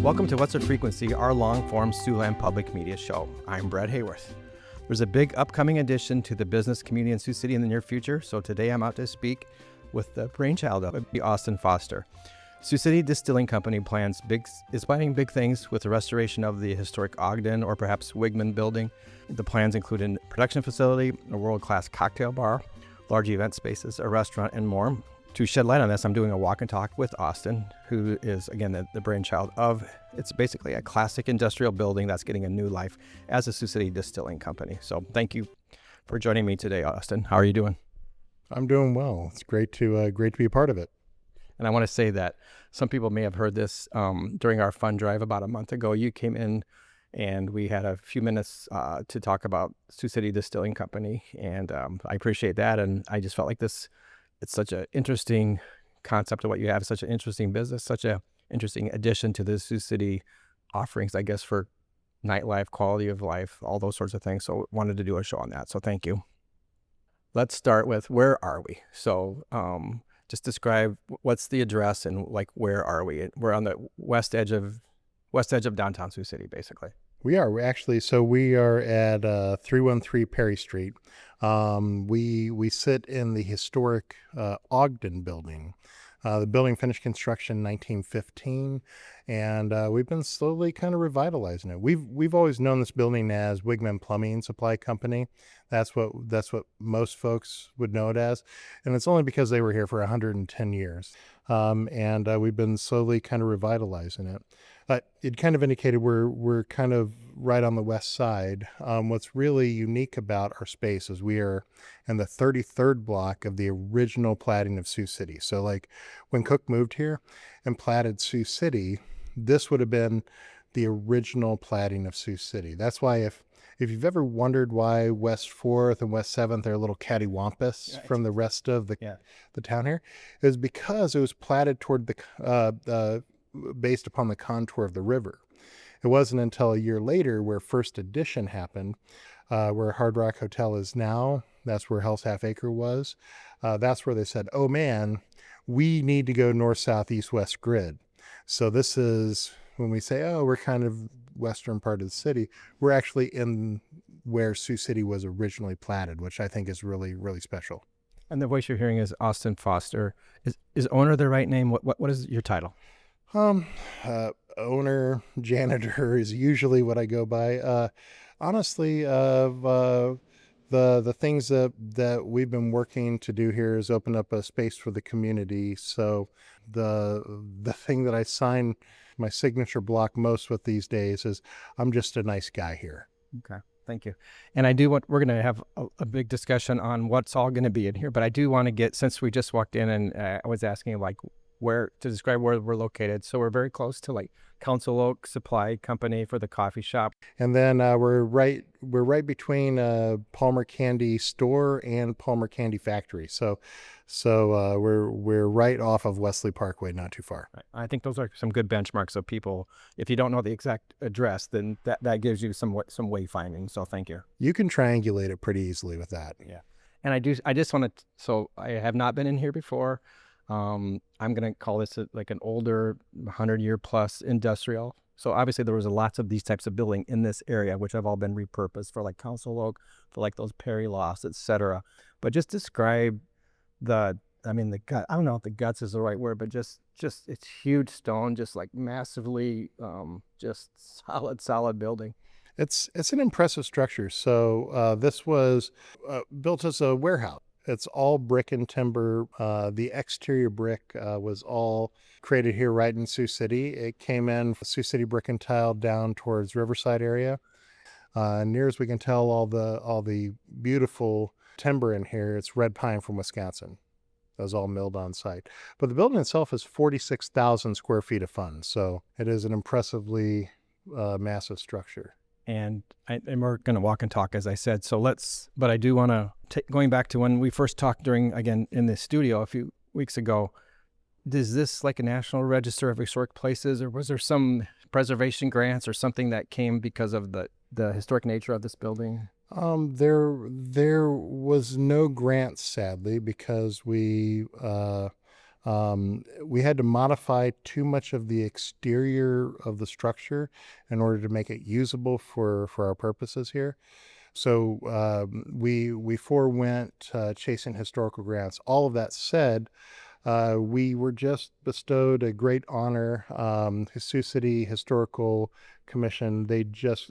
Welcome to What's Our Frequency, our long-form Siouxland public media show. I'm Brad Hayworth. There's a big upcoming addition to the business community in Sioux City in the near future, so today I'm out to speak with the brainchild of it, Austin Foster. Sioux City Distilling Company is planning big things with the restoration of the historic Ogden or perhaps Wigman building. The plans include a production facility, a world-class cocktail bar, large event spaces, a restaurant, and more. To shed light on this, I'm doing a walk and talk with Austin, who is, again, the brainchild of, it's basically a classic industrial building that's getting a new life as a Sioux City Distilling Company. So thank you for joining me today, Austin. How are you doing? I'm doing well. It's great to be a part of it. And I want to say that some people may have heard this during our fund drive about a month ago. You came in and we had a few minutes to talk about Sioux City Distilling Company, and I appreciate that. And I just felt like it's such an interesting concept of what you have, such an interesting business, such an interesting addition to the Sioux City offerings, I guess, for nightlife, quality of life, all those sorts of things. So wanted to do a show on that. So thank you. Let's start with, where are we? So just describe what's the address and like, where are we? We're on the west edge of downtown Sioux City, basically. We are actually, so we are at 313 Perry Street. We sit in the historic Ogden building. The building finished construction in 1915, and we've been slowly kind of revitalizing it. We've always known this building as Wigman Plumbing Supply Company. That's what most folks would know it as, and it's only because they were here for 110 years. And we've been slowly kind of revitalizing it. It kind of indicated we're kind of right on the west side. What's really unique about our space is we are in the 33rd block of the original platting of Sioux City. So like when Cook moved here and platted Sioux City, this would have been the original platting of Sioux City. That's why if you've ever wondered why West 4th and West 7th are a little cattywampus from the rest of the town here, is because it was platted toward based upon the contour of the river. It wasn't until a year later where First Edition happened, where Hard Rock Hotel is now. That's where Hell's Half Acre was. That's where they said, oh man, we need to go north, south, east, west grid. So this is when we say, oh, we're kind of western part of the city, we're actually in where Sioux City was originally platted, which I think is really, really special. And the voice you're hearing is Austin Foster. Is owner the right name? What is your title? Owner, janitor is usually what I go by. Honestly, the things that we've been working to do here is open up a space for the community. So the thing that I sign my signature block most with these days is I'm just a nice guy here. Okay. Thank you. And we're going to have a big discussion on what's all going to be in here, but I do want to get, since we just walked in and I was asking like where to describe where we're located. So we're very close to like Council Oak Supply Company for the coffee shop. And then we're right between Palmer Candy Store and Palmer Candy Factory. So we're right off of Wesley Parkway, not too far. Right. I think those are some good benchmarks. So people, if you don't know the exact address, then that gives you some wayfinding. So thank you. You can triangulate it pretty easily with that. Yeah. And I just want to, so I have not been in here before. I'm going to call this like an older 100-year plus industrial. So obviously there was lots of these types of building in this area, which have all been repurposed for like Council Oak, for like those Perry Lofts, etc. But just describe the gut. I don't know if the guts is the right word, but just it's huge stone, just like massively, just solid building. It's an impressive structure. So this was built as a warehouse. It's all brick and timber. The exterior brick was all created here right in Sioux City. It came in Sioux City Brick and Tile down towards Riverside area. Near as we can tell, all the beautiful timber in here, it's red pine from Wisconsin. That was all milled on site. But the building itself is 46,000 square feet of fun. So it is an impressively massive structure. And we're going to walk and talk, as I said. But I do want to, going back to when we first talked again, in the studio a few weeks ago, is this like a National Register of Historic Places, or was there some preservation grants or something that came because of the historic nature of this building? There was no grants, sadly, because we We had to modify too much of the exterior of the structure in order to make it usable for our purposes here. So we forewent chasing historical grants. All of that said, we were just bestowed a great honor. The Sioux City Historical Commission, they just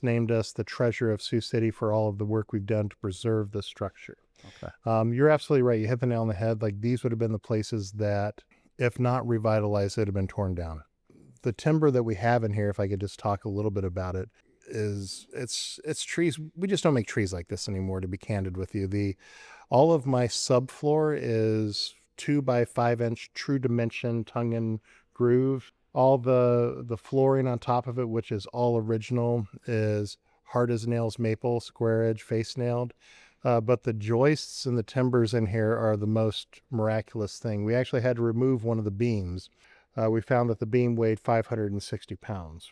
named us the treasure of Sioux City for all of the work we've done to preserve the structure. Okay. You're absolutely right. You hit the nail on the head. Like, these would have been the places that, if not revitalized, would have been torn down. The timber that we have in here, if I could just talk a little bit about it, is it's trees. We just don't make trees like this anymore, to be candid with you. All of my subfloor is 2 by 5 inch true dimension tongue and groove. All the flooring on top of it, which is all original, is hard as nails maple, square edge, face nailed. But the joists and the timbers in here are the most miraculous thing. We actually had to remove one of the beams. We found that the beam weighed 560 pounds.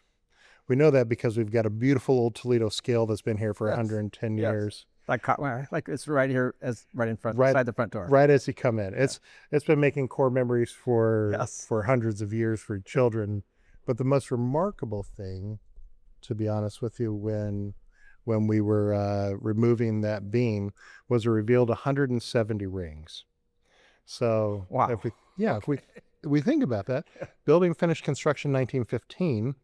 We know that because we've got a beautiful old Toledo scale that's been here for 110 Yes. years. Like it's right here, as right in front, Right, beside the front door. right as you come in. It's been making core memories for Yes. hundreds of years for children. But the most remarkable thing, to be honest with you, when we were removing that beam, was it revealed 170 rings. So Wow. if we think about that, building finished construction 1915,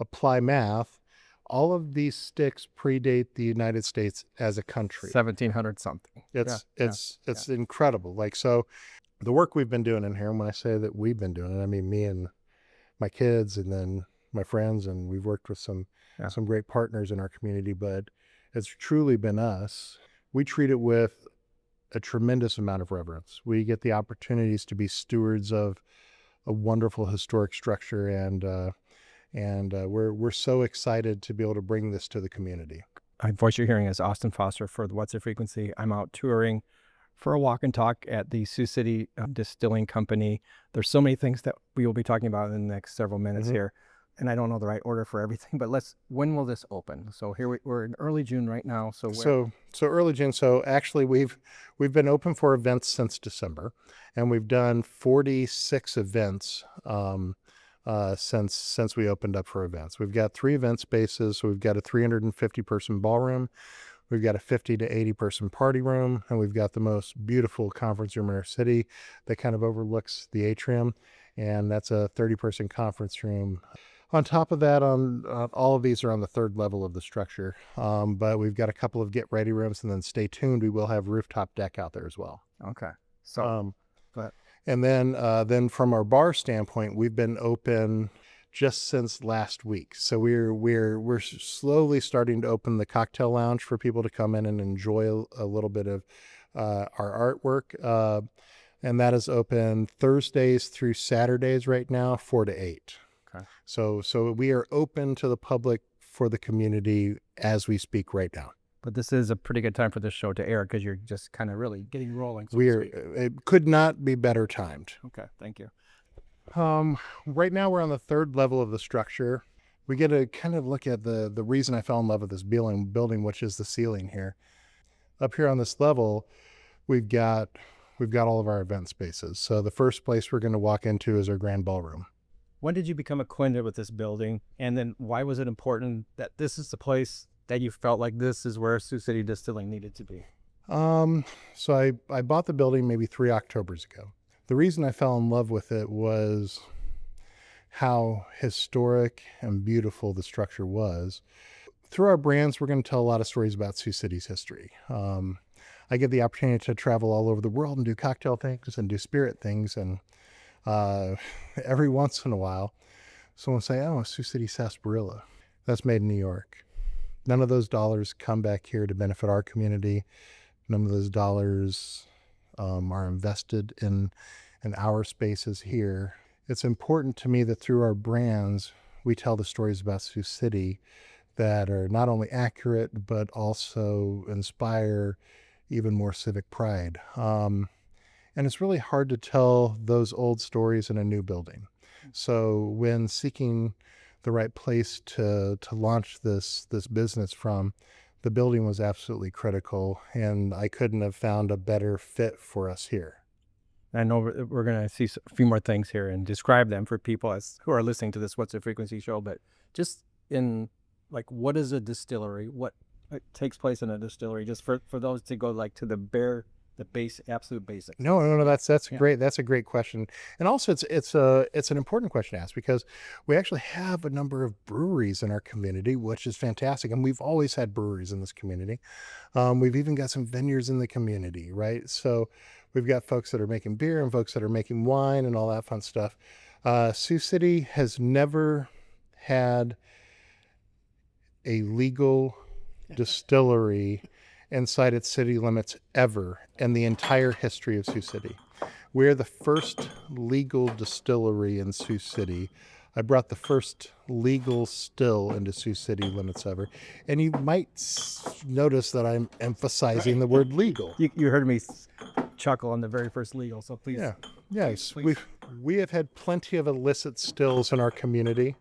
apply math, all of these sticks predate the United States as a country. 1700 something. It's incredible. Like, so the work we've been doing in here, and when I say that we've been doing it, I mean me and my kids and then my friends, and we've worked with some great partners in our community, but it's truly been us. We treat it with a tremendous amount of reverence. We get the opportunities to be stewards of a wonderful historic structure, and we're so excited to be able to bring this to the community. My voice you're hearing is Austin Foster for the What's the Frequency. I'm out touring for a walk and talk at the Sioux City Distilling Company. There's so many things that we will be talking about in the next several minutes here, and I don't know the right order for everything, but when will this open? So here we're in early June right now. So early June. So actually we've been open for events since December, and we've done 46 events since we opened up for events. We've got 3 event spaces. So we've got a 350 person ballroom, we've got a 50 to 80 person party room, and we've got the most beautiful conference room in our city that kind of overlooks the atrium, and that's a 30 person conference room. On top of that, all of these are on the 3rd level of the structure, but we've got a couple of get ready rooms, and then stay tuned, we will have rooftop deck out there as well. Okay. So and then from our bar standpoint, we've been open just since last week. So we're slowly starting to open the cocktail lounge for people to come in and enjoy a little bit of our artwork. And that is open Thursdays through Saturdays right now, 4 to 8. Okay. So we are open to the public for the community as we speak right now. But this is a pretty good time for this show to air because you're just kind of really getting rolling. It could not be better timed. Okay, thank you. Right now we're on the 3rd level of the structure. We get to kind of look at the reason I fell in love with this building, which is the ceiling here. Up here on this level, we've got all of our event spaces. So the first place we're going to walk into is our grand ballroom. When did you become acquainted with this building? And then why was it important that this is the place that you felt like this is where Sioux City Distilling needed to be? So I bought the building maybe 3 Octobers ago. The reason I fell in love with it was how historic and beautiful the structure was. Through our brands, we're going to tell a lot of stories about Sioux City's history. I get the opportunity to travel all over the world and do cocktail things and do spirit things, and every once in a while, someone will say, "Oh, Sioux City sarsaparilla, that's made in New York." None of those dollars come back here to benefit our community. None of those dollars are invested in our spaces here. It's important to me that through our brands, we tell the stories about Sioux City that are not only accurate, but also inspire even more civic pride. And it's really hard to tell those old stories in a new building. So when seeking the right place to launch this business from, the building was absolutely critical, and I couldn't have found a better fit for us here. I know we're going to see a few more things here and describe them for people who are listening to this What's the Frequency show. But just in like, what is a distillery? What takes place in a distillery? Just for those to go like to the absolute basics. No. That's Yeah. great. That's a great question, and also it's an important question to ask because we actually have a number of breweries in our community, which is fantastic, and we've always had breweries in this community. We've even got some vineyards in the community, right? So we've got folks that are making beer and folks that are making wine and all that fun stuff. Sioux City has never had a legal distillery inside its city limits ever in the entire history of Sioux City. We're the first legal distillery in Sioux City. I brought the first legal still into Sioux City limits ever. And you might notice that I'm emphasizing the word legal. You heard me chuckle on the very first legal, so please. Yeah. Yes. Please. We have had plenty of illicit stills in our community.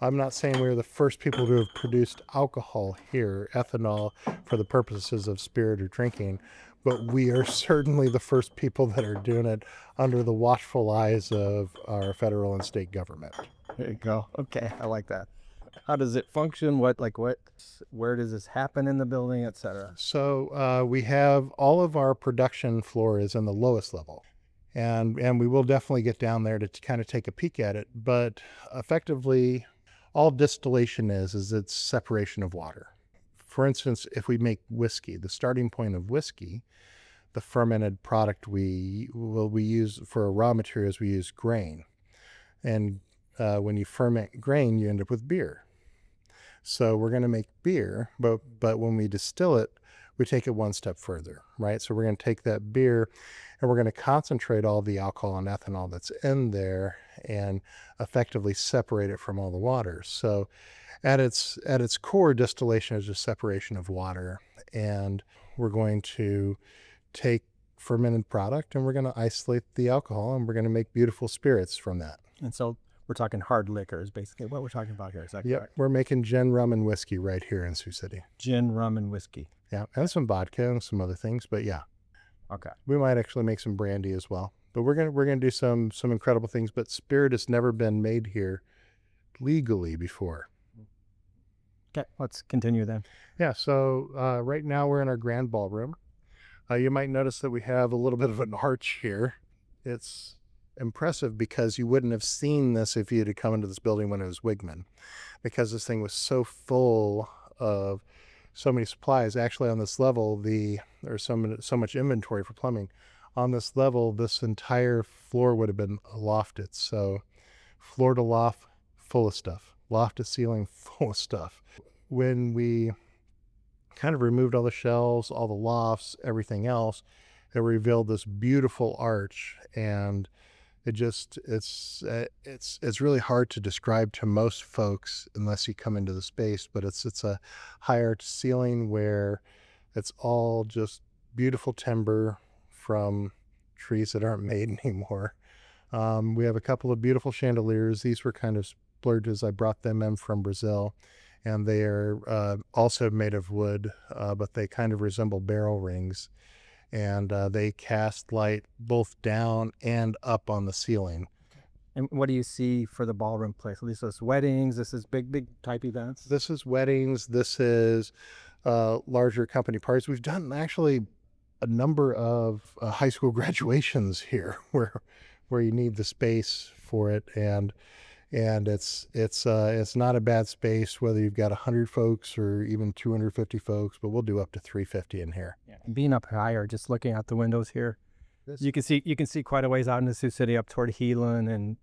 I'm not saying we're the first people to have produced alcohol here, ethanol, for the purposes of spirit or drinking, but we are certainly the first people that are doing it under the watchful eyes of our federal and state government. There you go. Okay, I like that. How does it function? Where does this happen in the building, etc.? So we have all of our production floor is in the lowest level. And we will definitely get down there to kind of take a peek at it. But effectively, all distillation is it's separation of water. For instance, if we make whiskey, the starting point of whiskey, the fermented product we use for raw materials, we use grain. And when you ferment grain, you end up with beer. So we're going to make beer, but when we distill it, we take it one step further, right? So we're going to take that beer and we're going to concentrate all the alcohol and ethanol that's in there and effectively separate it from all the water. So at its core, distillation is just separation of water. And we're going to take fermented product and we're going to isolate the alcohol and we're going to make beautiful spirits from that. And so we're talking hard liquors, basically what we're talking about here. Is that correct? We're making gin, rum, and whiskey right here in Sioux City. Gin, rum, and whiskey. Yeah, and some vodka and some other things, but yeah. Okay. We might actually make some brandy as well. But we're gonna do some incredible things. But spirit has never been made here legally before. Okay, let's continue then. Yeah. So right now we're in our grand ballroom. You might notice that we have a little bit of an arch here. It's impressive because you wouldn't have seen this if you had come into this building when it was Wigman, because this thing was so full of so many supplies. Actually, on this level, there's so much inventory for plumbing. On this level, this entire floor would have been lofted. So floor to loft, full of stuff. Loft to ceiling, full of stuff. When we kind of removed all the shelves, all the lofts, everything else, it revealed this beautiful arch. And it's really hard to describe to most folks unless you come into the space, but it's a high arch ceiling where it's all just beautiful timber from trees that aren't made anymore. We have a couple of beautiful chandeliers. These were kind of splurges. I brought them in from Brazil, and they are also made of wood, but they kind of resemble barrel rings. And they cast light both down and up on the ceiling. And what do you see for the ballroom place? At least this weddings, this is big type events? This is weddings. This is larger company parties. We've done actually a number of high school graduations here where you need the space for it. And it's not a bad space, whether you've got 100 folks or even 250 folks, but we'll do up to 350 in here. Yeah. Being up higher, just looking out the windows here, you can see quite a ways out into Sioux City up toward Heelan and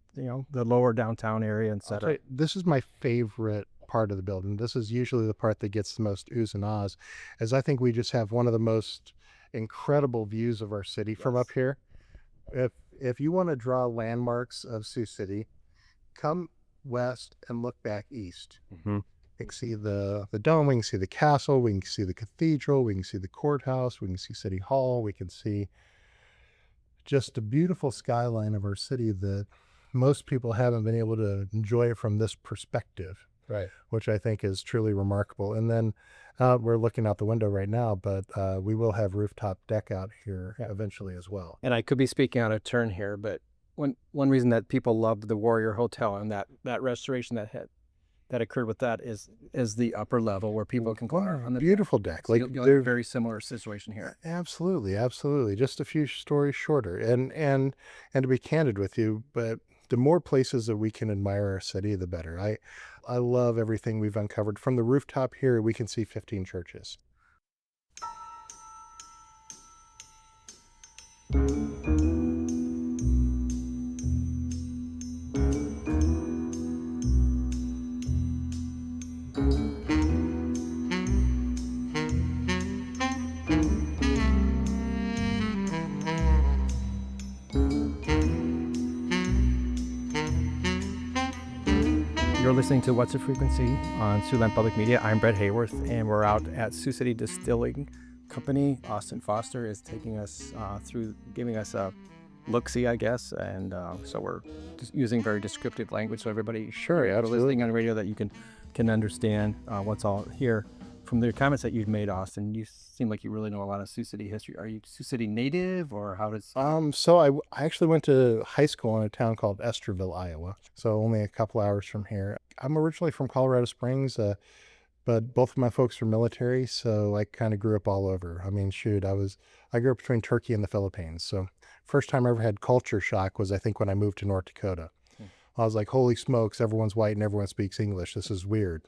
the lower downtown area, etc. This is my favorite part of the building. This is usually the part that gets the most oohs and ahs, as I think we just have one of the most incredible views of our city from up here. If you want to draw landmarks of Sioux City, come west and look back east. Mm-hmm. We can see the dome, we can see the castle, we can see the cathedral, we can see the courthouse, we can see City Hall, we can see just a beautiful skyline of our city that most people haven't been able to enjoy it from this perspective. right, which I think is truly remarkable. And then we're looking out the window right now, but we will have rooftop deck out here eventually as well. And I could be speaking out of turn here, but one reason that people loved the Warrior Hotel and that restoration that occurred with that is the upper level where people can go out on the Beautiful deck. So you'll have a very similar situation here. Absolutely, absolutely. Just a few stories shorter. And to be candid with you, but the more places that we can admire our city, the better. I love everything we've uncovered. From the rooftop here, we can see 15 churches. You're listening to What's the Frequency on Siouxland Public Media. I'm Brett Hayworth, and we're out at Sioux City Distilling Company. Austin Foster is taking us through, giving us a look-see, I guess, and so we're just using very descriptive language so everybody listening on radio that you can understand what's all here. From the comments that you've made, Austin, you seem like you really know a lot of Sioux City history. Are you Sioux City native, or how does? So I actually went to high school in a town called Esterville, Iowa. So only a couple hours from here. I'm originally from Colorado Springs, but both of my folks were military, so I kind of grew up all over. I mean, shoot, I grew up between Turkey and the Philippines. So first time I ever had culture shock was, I think, when I moved to North Dakota. I was like, holy smokes, everyone's white and everyone speaks English. This is weird.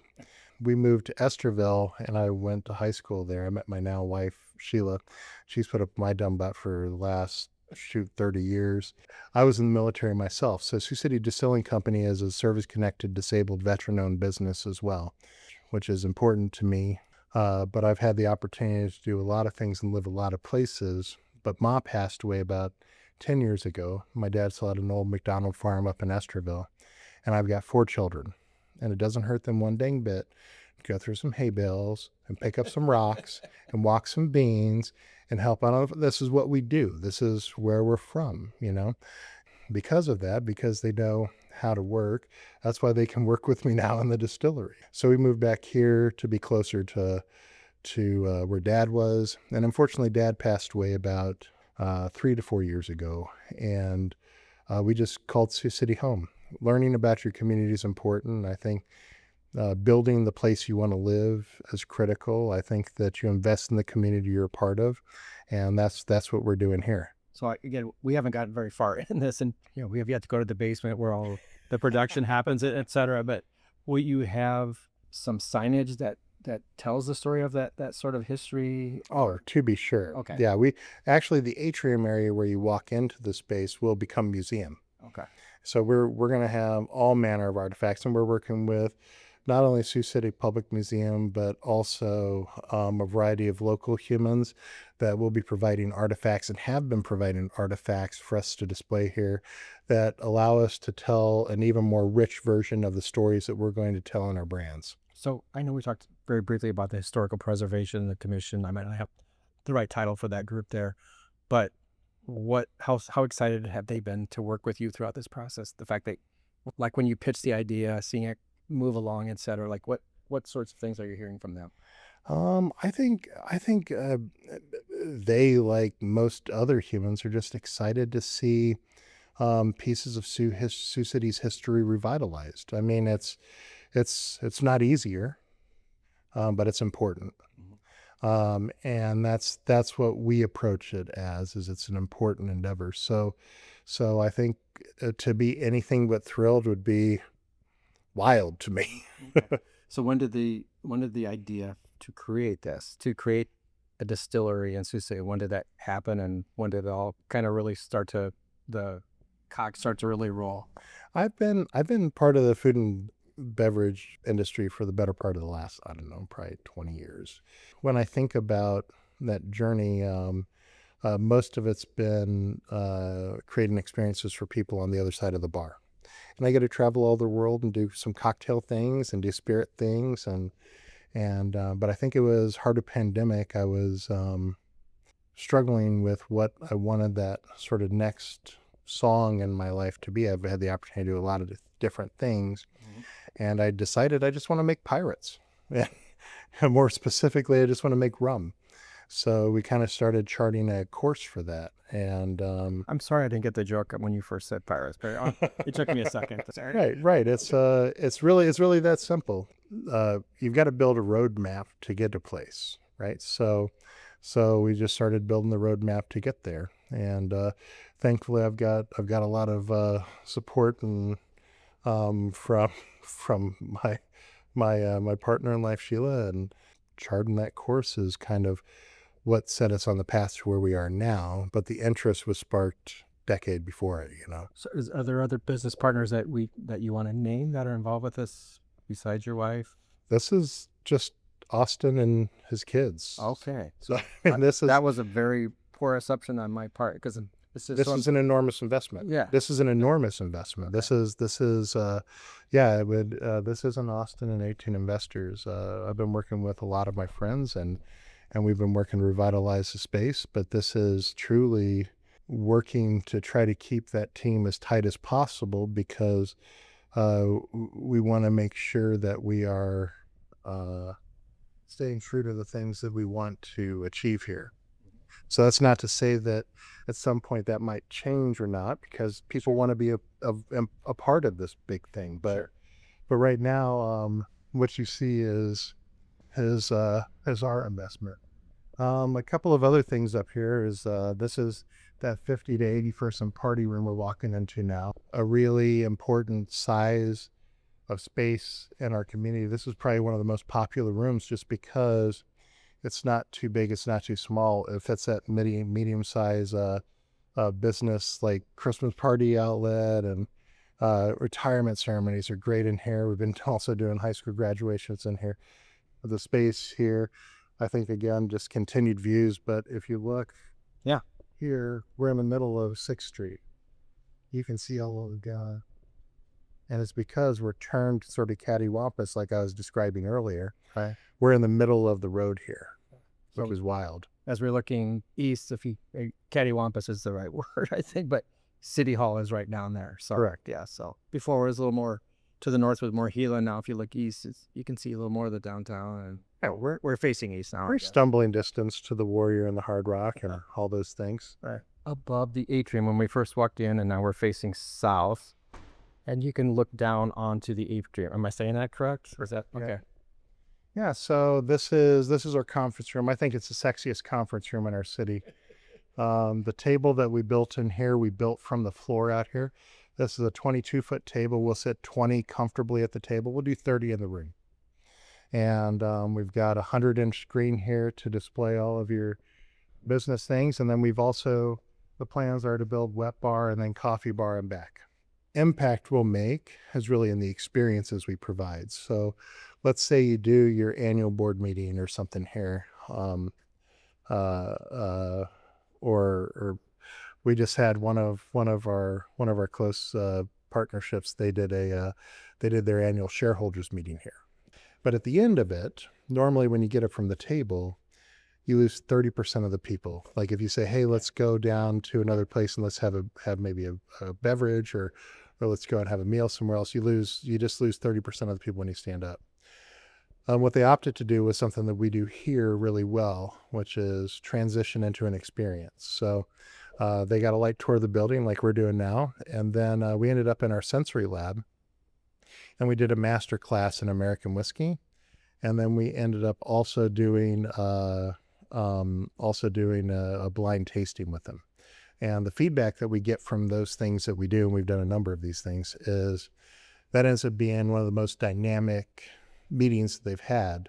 We moved to Esterville, and I went to high school there. I met my now wife, Sheila. She's put up my dumb butt for the last, 30 years. I was in the military myself. So Sioux City Distilling Company is a service-connected, disabled, veteran-owned business as well, which is important to me. But I've had the opportunity to do a lot of things and live a lot of places. But Ma passed away about 10 years ago. My dad still had an old McDonald farm up in Esterville, and I've got 4 children. And it doesn't hurt them one dang bit to go through some hay bales and pick up some rocks and walk some beans and help out. This is what we do. This is where we're from, because of that, because they know how to work. That's why they can work with me now in the distillery. So we moved back here to be closer to where Dad was. And unfortunately, Dad passed away about 3 to 4 years ago. And we just called Sioux City home. Learning about your community is important. I think building the place you want to live is critical. I think that you invest in the community you're a part of, and that's what we're doing here. So again, we haven't gotten very far in this, and we have yet to go to the basement where all the production happens, et cetera. But will you have some signage that tells the story of that sort of history? Oh, to be sure. Okay. Yeah, we actually, the atrium area where you walk into the space will become museum. Okay. So we're going to have all manner of artifacts, and we're working with not only Sioux City Public Museum, but also a variety of local humans that will be providing artifacts and have been providing artifacts for us to display here that allow us to tell an even more rich version of the stories that we're going to tell in our brands. So I know we talked very briefly about the Historical Preservation, the commission. I might not have the right title for that group there, but how excited have they been to work with you throughout this process? The fact that, like, when you pitch the idea, seeing it move along, et cetera, like what sorts of things are you hearing from them? I think they, like most other humans, are just excited to see pieces of Sioux City's history revitalized. I mean, it's not easier, but it's important. And that's what we approach it as, is it's an important endeavor. So I think to be anything but thrilled would be wild to me. Okay. So when did the idea to create a distillery in Sioux City, when did that happen, and when did it all kind of really the cogs start to really roll? I've been part of the food and beverage industry for the better part of the last, I don't know, probably 20 years. When I think about that journey, most of it's been creating experiences for people on the other side of the bar. And I get to travel all the world and do some cocktail things and do spirit things. But I think it was hard to pandemic. I was struggling with what I wanted that sort of next song in my life to be. I've had the opportunity to do a lot of different things. And I decided I just want to make pirates. And more specifically, I just want to make rum. So we kind of started charting a course for that. And I'm sorry I didn't get the joke when you first said pirates, but it took me a second. Sorry. right. It's really that simple. You've got to build a roadmap to get to place, right? So we just started building the roadmap to get there. And thankfully, I've got a lot of support and from my partner in life, Sheila, and charting that course is kind of what set us on the path to where we are now. But the interest was sparked decade before it, you know. So are there other business partners that you want to name that are involved with this besides your wife? This is just Austin and his kids. Okay. So and that was a very poor assumption on my part because this is an enormous investment. Yeah. This is an enormous investment. Okay. This is this is an Austin and 18 investors. I've been working with a lot of my friends and we've been working to revitalize the space, but this is truly working to try to keep that team as tight as possible because we want to make sure that we are staying true to the things that we want to achieve here. So that's not to say that at some point that might change or not, because people want to be a part of this big thing. But right now, what you see is our investment. A couple of other things up here is this is that 50 to 80 person party room we're walking into now. A really important size of space in our community. This is probably one of the most popular rooms just because it's not too big, it's not too small. It fits that medium size business like Christmas party outlet, and retirement ceremonies are great in here. We've been also doing high school graduations in here. The space here, I think, again, just continued views. But if you look, yeah, here we're in the middle of 6th Street. You can see all of the and it's because we're turned sort of cattywampus, like I was describing earlier. right. We're in the middle of the road here, which is wild. As we're looking east, cattywampus is the right word, I think, but City Hall is right down there. So, correct. Yeah. So before it was a little more to the north with more Gila. Now, if you look east, you can see a little more of the downtown, and yeah, we're facing east now. We're stumbling distance to the Warrior and the Hard Rock and all those things. Right. Above the atrium when we first walked in, and now we're facing south, and you can look down onto the atrium. Am I saying that correct? Or is that okay? Yeah. So this is our conference room. I think it's the sexiest conference room in our city. The table that we built in here, we built from the floor out here. This is a 22-foot table. We'll sit 20 comfortably at the table. We'll do 30 in the room. And we've got a 100-inch screen here to display all of your business things. And then the plans are to build wet bar and then coffee bar and back. Impact we'll make is really in the experiences we provide. So let's say you do your annual board meeting or something here. Or we just had one of our close partnerships. They did their annual shareholders meeting here. But at the end of it, normally when you get it from the table, you lose 30% of the people. Like if you say, hey, let's go down to another place and let's have maybe a beverage or let's go and have a meal somewhere else, you just lose 30% of the people when you stand up. What they opted to do was something that we do here really well, which is transition into an experience. So they got a light tour of the building like we're doing now. And then we ended up in our sensory lab and we did a master class in American whiskey. And then we ended up also doing a blind tasting with them. And the feedback that we get from those things that we do, and we've done a number of these things, is that ends up being one of the most dynamic meetings that they've had.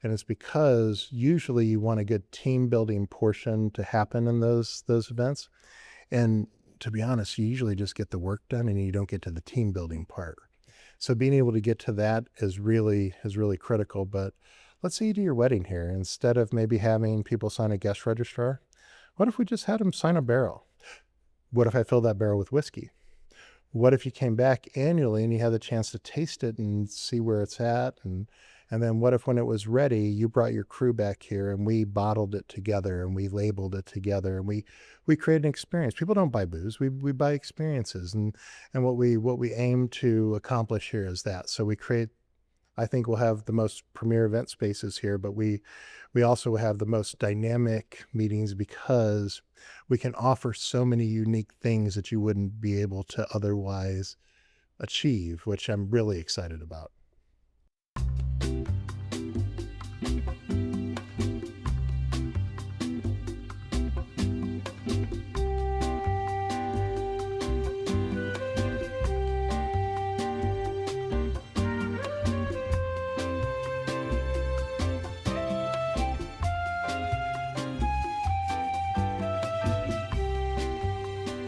And it's because usually you want a good team building portion to happen in those events. And to be honest, you usually just get the work done and you don't get to the team building part. So being able to get to that is really critical. But let's say you do your wedding here. Instead of maybe having people sign a guest registrar, what if we just had them sign a barrel? What if I filled that barrel with whiskey? What if you came back annually and you had the chance to taste it and see where it's at and And then what if when it was ready, you brought your crew back here and we bottled it together and we labeled it together and we create an experience. People don't buy booze. We buy experiences. And what we aim to accomplish here is that. So we create, I think we'll have the most premier event spaces here, but we also have the most dynamic meetings because we can offer so many unique things that you wouldn't be able to otherwise achieve, which I'm really excited about.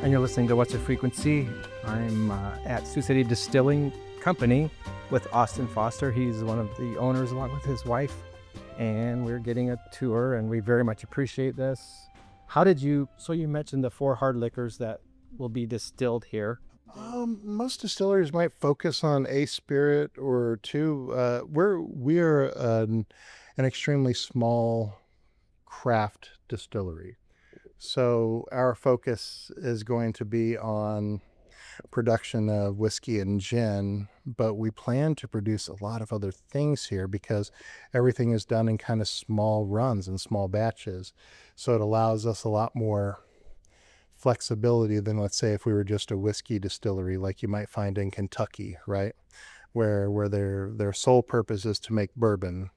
And you're listening to What's a Frequency. I'm at Sioux City Distilling Company with Austin Foster. He's one of the owners along with his wife. And we're getting a tour and we very much appreciate this. So you mentioned the 4 hard liquors that will be distilled here. Most distilleries might focus on a spirit or two. We are an extremely small craft distillery. So our focus is going to be on production of whiskey and gin, but we plan to produce a lot of other things here because everything is done in kind of small runs and small batches. So it allows us a lot more flexibility than, let's say, if we were just a whiskey distillery like you might find in Kentucky, right? Where their sole purpose is to make bourbon.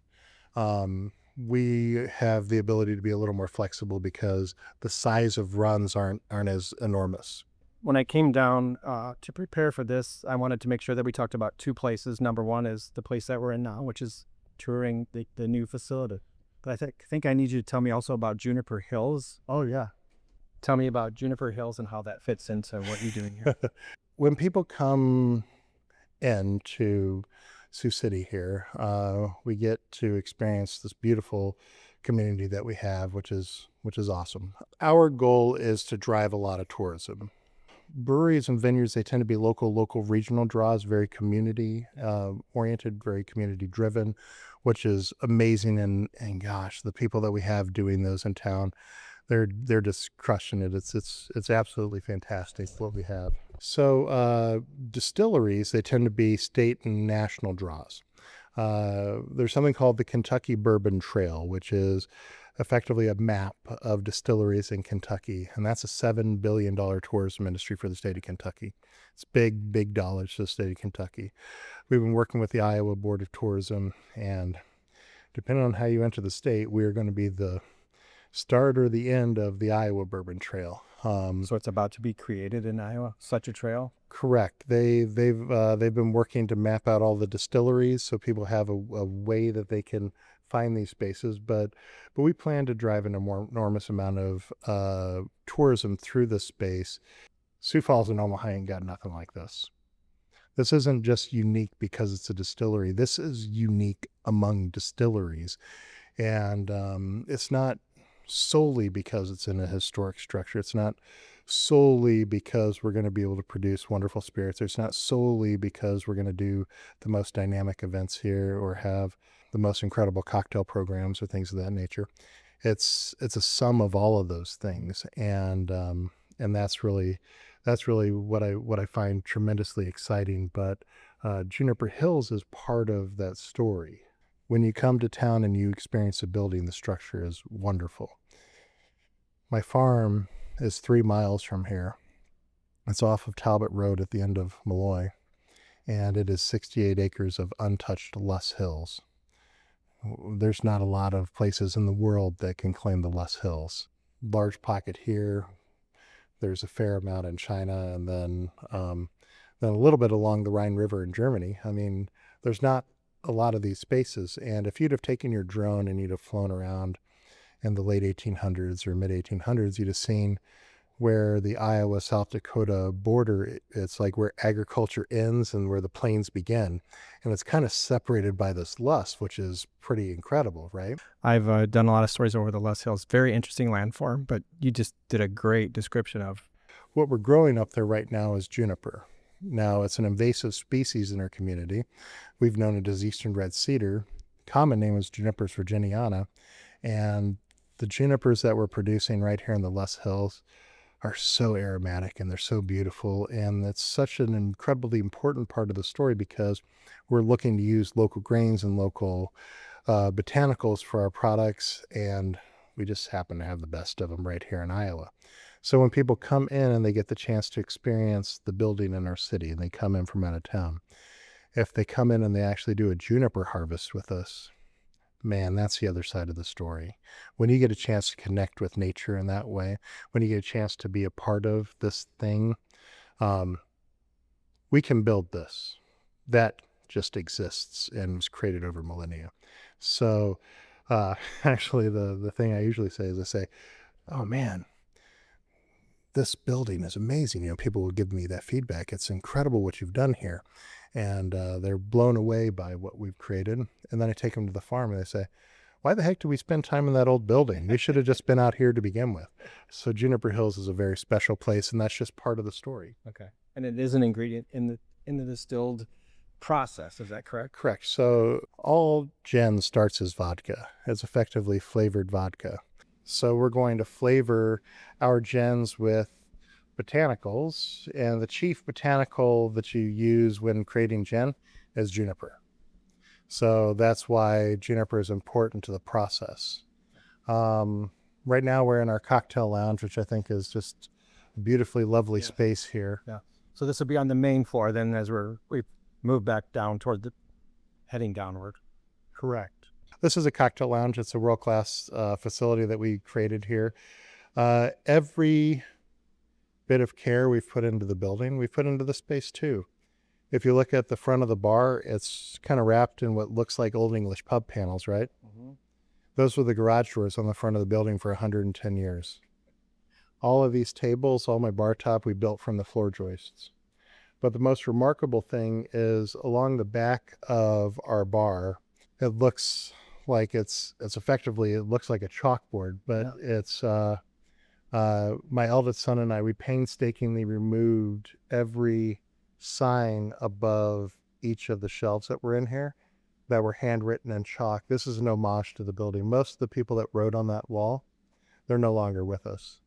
We have the ability to be a little more flexible because the size of runs aren't as enormous. When I came down to prepare for this, I wanted to make sure that we talked about 2 places. Number one is the place that we're in now, which is touring the new facility. But I think I need you to tell me also about Juniper Hills. Oh, yeah. Tell me about Juniper Hills and how that fits into what you're doing here. When people come into Sioux City here, we get to experience this beautiful community that we have, which is awesome. Our goal is to drive a lot of tourism. Breweries and vineyards, they tend to be local regional draws, very community oriented, very community driven, which is amazing. And gosh, the people that we have doing those in town, they're just crushing it. It's absolutely fantastic what we have. So distilleries, they tend to be state and national draws. There's something called the Kentucky Bourbon Trail, which is effectively a map of distilleries in Kentucky, and that's a $7 billion tourism industry for the state of Kentucky. It's big dollars to the state of Kentucky. We've been working with the Iowa Board of Tourism, and depending on how you enter the state, we are going to be the start or the end of the Iowa Bourbon Trail. So it's about to be created in Iowa, such a trail? Correct. They've been working to map out all the distilleries so people have a way that they can find these spaces, but we plan to drive an enormous amount of tourism through this space. Sioux Falls and Omaha ain't got nothing like this. This isn't just unique because it's a distillery. This is unique among distilleries, and it's not solely because it's in a historic structure. It's not solely because we're going to be able to produce wonderful spirits. It's not solely because we're going to do the most dynamic events here or have the most incredible cocktail programs or things of that nature. It's a sum of all of those things, and that's really what I find tremendously exciting. But Juniper Hills is part of that story. When you come to town and you experience the building, the structure is wonderful. My farm is 3 miles from here. It's off of Talbot Road at the end of Malloy, and it is 68 acres of untouched Luss Hills. There's not a lot of places in the world that can claim the Luss Hills. Large pocket here. There's a fair amount in China, and then a little bit along the Rhine River in Germany. I mean, there's not a lot of these spaces. And if you'd have taken your drone and you'd have flown around in the late 1800s or mid 1800s, you'd have seen where the Iowa South Dakota border, it's like where agriculture ends and where the plains begin, and it's kind of separated by this Luss, which is pretty incredible, right? I've done a lot of stories over the Luss Hills. Very interesting landform, but you just did a great description of what we're growing up there right now is juniper. Now, it's an invasive species in our community. We've known it as eastern red cedar common name is Junipers virginiana. And the junipers that we're producing right here in the Les Hills are so aromatic and they're so beautiful. And it's such an incredibly important part of the story because we're looking to use local grains and local botanicals for our products. And we just happen to have the best of them right here in Iowa. So when people come in and they get the chance to experience the building in our city and they come in from out of town, if they come in and they actually do a juniper harvest with us, man, that's the other side of the story. When you get a chance to connect with nature in that way, when you get a chance to be a part of this thing, um, we can build this. That just exists and was created over millennia. So actually, the thing I usually say is I say, oh man, this building is amazing. You know, people will give me that feedback. It's incredible what you've done here. And they're blown away by what we've created. And then I take them to the farm and they say, why the heck do we spend time in that old building? We should have just been out here to begin with. So Juniper Hills is a very special place, and that's just part of the story. Okay. And it is an ingredient in the distilled process. Is that correct? Correct. So all gin starts as vodka. It's effectively flavored vodka. So we're going to flavor our gins with botanicals, and the chief botanical that you use when creating gin is juniper. So that's why juniper is important to the process. Right now we're in our cocktail lounge, which I think is just a beautifully lovely space here. Yeah. So this will be on the main floor then as we move back down toward heading downward. Correct. This is a cocktail lounge. It's a world-class facility that we created here. Every bit of care we've put into the building, we've put into the space too. If you look at the front of the bar, it's kind of wrapped in what looks like old English pub panels, right? Mm-hmm. Those were the garage doors on the front of the building for 110 years. All of these tables, all my bar top, we built from the floor joists. But the most remarkable thing is along the back of our bar, it looks like it's effectively, it looks like a chalkboard, but it's my eldest son and I, we painstakingly removed every sign above each of the shelves that were in here that were handwritten in chalk. This is an homage to the building. Most of the people that wrote on that wall, they're no longer with us.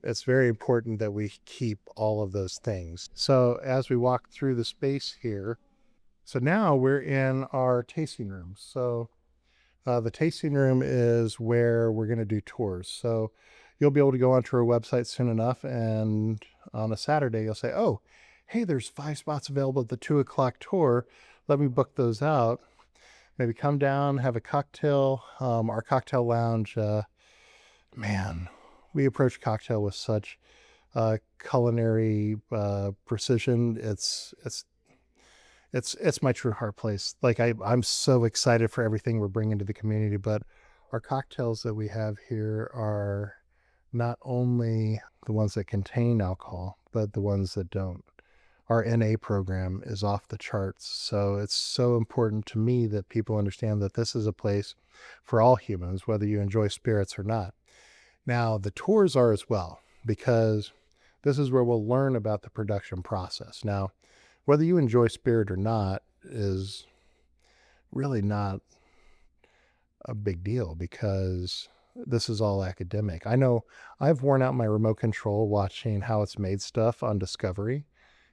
It's very important that we keep all of those things. So as we walk through the space here, so now we're in our tasting room. So the tasting room is where we're going to do tours. So you'll be able to go onto our website soon enough, and on a Saturday, you'll say, oh, hey, there's 5 spots available at the 2:00 tour. Let me book those out. Maybe come down, have a cocktail. Our cocktail lounge, man, we approach cocktail with such culinary precision. It's my true heart place. Like I'm so excited for everything we're bringing to the community, but our cocktails that we have here are not only the ones that contain alcohol, but the ones that don't. Our NA program is off the charts. So it's so important to me that people understand that this is a place for all humans, whether you enjoy spirits or not. Now, the tours are as well, because this is where we'll learn about the production process. Now, whether you enjoy spirit or not is really not a big deal, because this is all academic. I know I've worn out my remote control watching how it's made stuff on Discovery,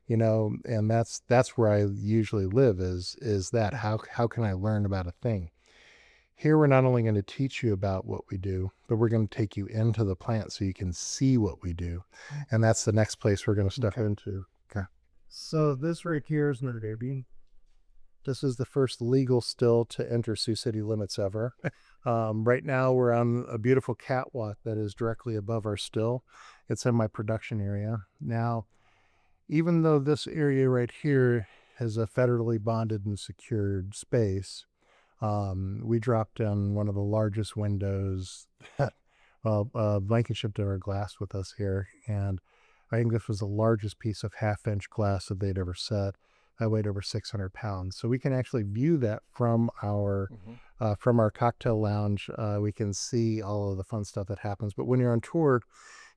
you know, and that's where I usually live is that how can I learn about a thing? Here we're not only going to teach you about what we do, but we're going to take you into the plant so you can see what we do. And that's the next place we're going to step into. Okay. So this right here is Notre Dame. This is the first legal still to enter Sioux City limits ever. Right now we're on a beautiful catwalk that is directly above our still. It's in my production area. Now, even though this area right here is a federally bonded and secured space, we dropped down one of the largest windows that, Blanket shipped our glass with us here. And I think this was the largest piece of 1/2-inch glass that they'd ever set. I weighed over 600 pounds. So we can actually view that from our cocktail lounge. We can see all of the fun stuff that happens. But when you're on tour,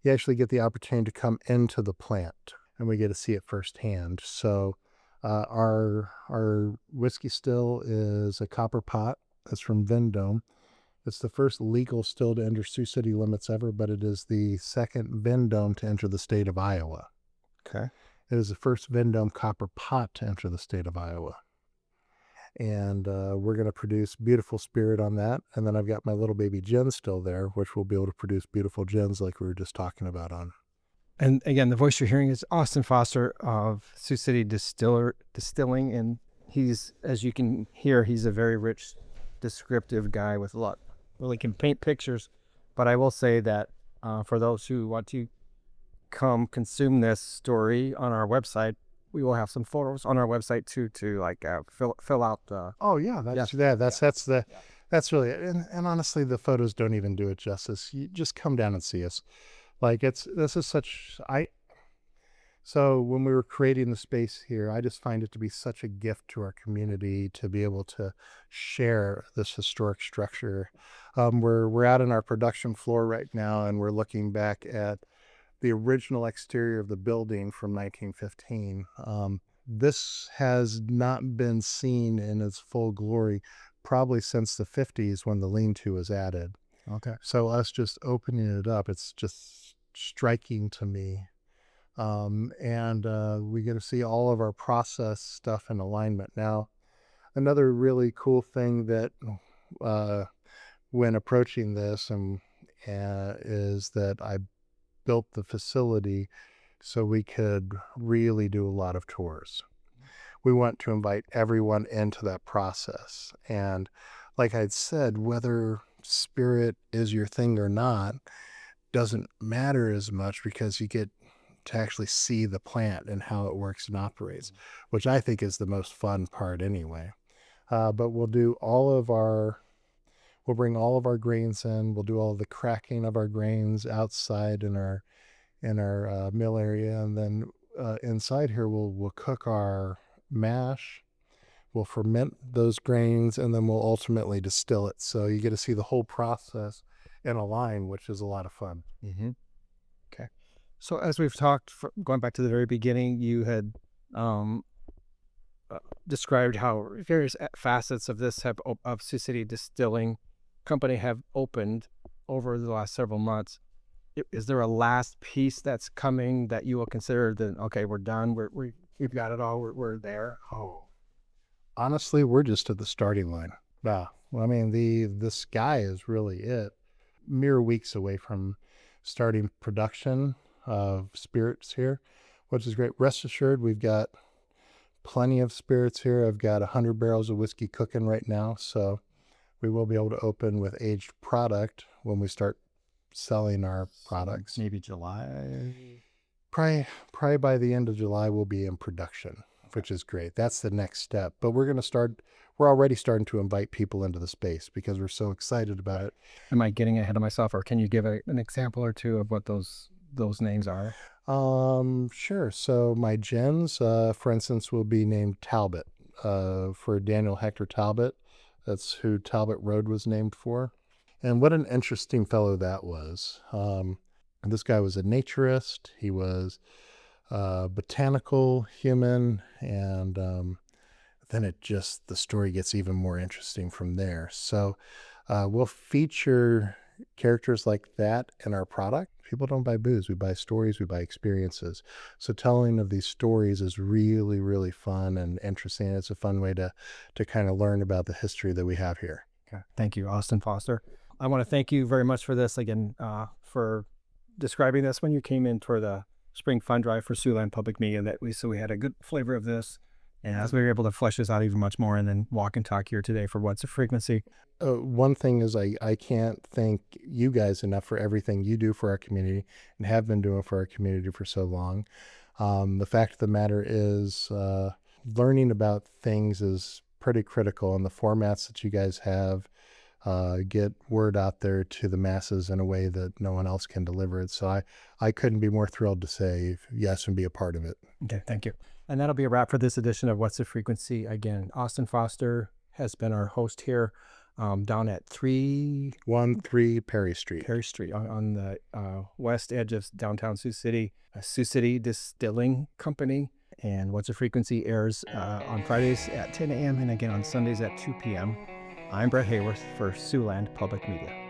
you actually get the opportunity to come into the plant and we get to see it firsthand. So Our whiskey still is a copper pot. That's from Vendome. It's the first legal still to enter Sioux City limits ever, but it is the second Vendome to enter the state of Iowa. Okay. It is the first Vendome copper pot to enter the state of Iowa. And we're going to produce beautiful spirit on that. And then I've got my little baby gin still there, which will be able to produce beautiful gins like we were just talking about on. And again, the voice you're hearing is Austin Foster of Sioux City Distilling. And he's, as you can hear, he's a very rich, descriptive guy with a lot, really can paint pictures. But I will say that for those who want to come consume this story on our website, we will have some photos on our website too, to like fill out. Oh yeah, that's really it. And honestly, the photos don't even do it justice. You just come down and see us. Like so when we were creating the space here, I just find it to be such a gift to our community to be able to share this historic structure. We're out on our production floor right now, and we're looking back at the original exterior of the building from 1915. This has not been seen in its full glory probably since the 50s when the lean-to was added. Okay. So us just opening it up, it's just striking to me. We get to see all of our process stuff in alignment. Now, another really cool thing that when approaching this is that I built the facility so we could really do a lot of tours. We want to invite everyone into that process. And like I'd said, whether spirit is your thing or not doesn't matter as much because you get to actually see the plant and how it works and operates, which I think is the most fun part anyway. But we'll bring all of our grains in. We'll do all the cracking of our grains outside in our mill area, and then inside here we'll cook our mash. We'll ferment those grains, and then we'll ultimately distill it. So you get to see the whole process in a line, which is a lot of fun. Mm-hmm. Okay. So as we've talked, going back to the very beginning, you had described how various facets of this of Sioux City Distilling Company have opened over the last several months. Is there a last piece that's coming that you will consider that, okay, we're done, we've got it all, we're there? Oh, honestly, we're just at the starting line. Well, I mean, the sky is really it. Mere weeks away from starting production of spirits here, which is great. Rest assured, we've got plenty of spirits here. I've got 100 barrels of whiskey cooking right now, so we will be able to open with aged product when we start selling our products. Maybe July? Probably by the end of July, we'll be in production, which is great. That's the next step. But we're already starting to invite people into the space because we're so excited about it. Am I getting ahead of myself, or can you give an example or two of what those names are? Sure. So my gins, for instance, will be named Talbot, for Daniel Hector Talbot. That's who Talbot Road was named for. And what an interesting fellow that was. This guy was a naturist. He was a botanical human. And then the story gets even more interesting from there. So we'll feature characters like that in our product. People don't buy booze. We buy stories. We buy experiences. So telling of these stories is really, really fun and interesting. It's a fun way to kind of learn about the history that we have here. Okay. Thank you, Austin Foster. I want to thank you very much for this again, for describing this when you came in for the spring fund drive for Siouxland Public Media. So we had a good flavor of this, and as we were able to flesh this out even much more, and then walk and talk here today for What's the Frequency. One thing is I can't thank you guys enough for everything you do for our community and have been doing for our community for so long. The fact of the matter is learning about things is pretty critical, and the formats that you guys have get word out there to the masses in a way that no one else can deliver it. So I couldn't be more thrilled to say yes and be a part of it. Okay, thank you. And that'll be a wrap for this edition of What's the Frequency. Again, Austin Foster has been our host here down at 313 Perry Street. Perry Street on the west edge of downtown Sioux City, Sioux City Distilling Company. And What's a Frequency airs on Fridays at 10 a.m. and again on Sundays at 2 p.m. I'm Brett Hayworth for Siouxland Public Media.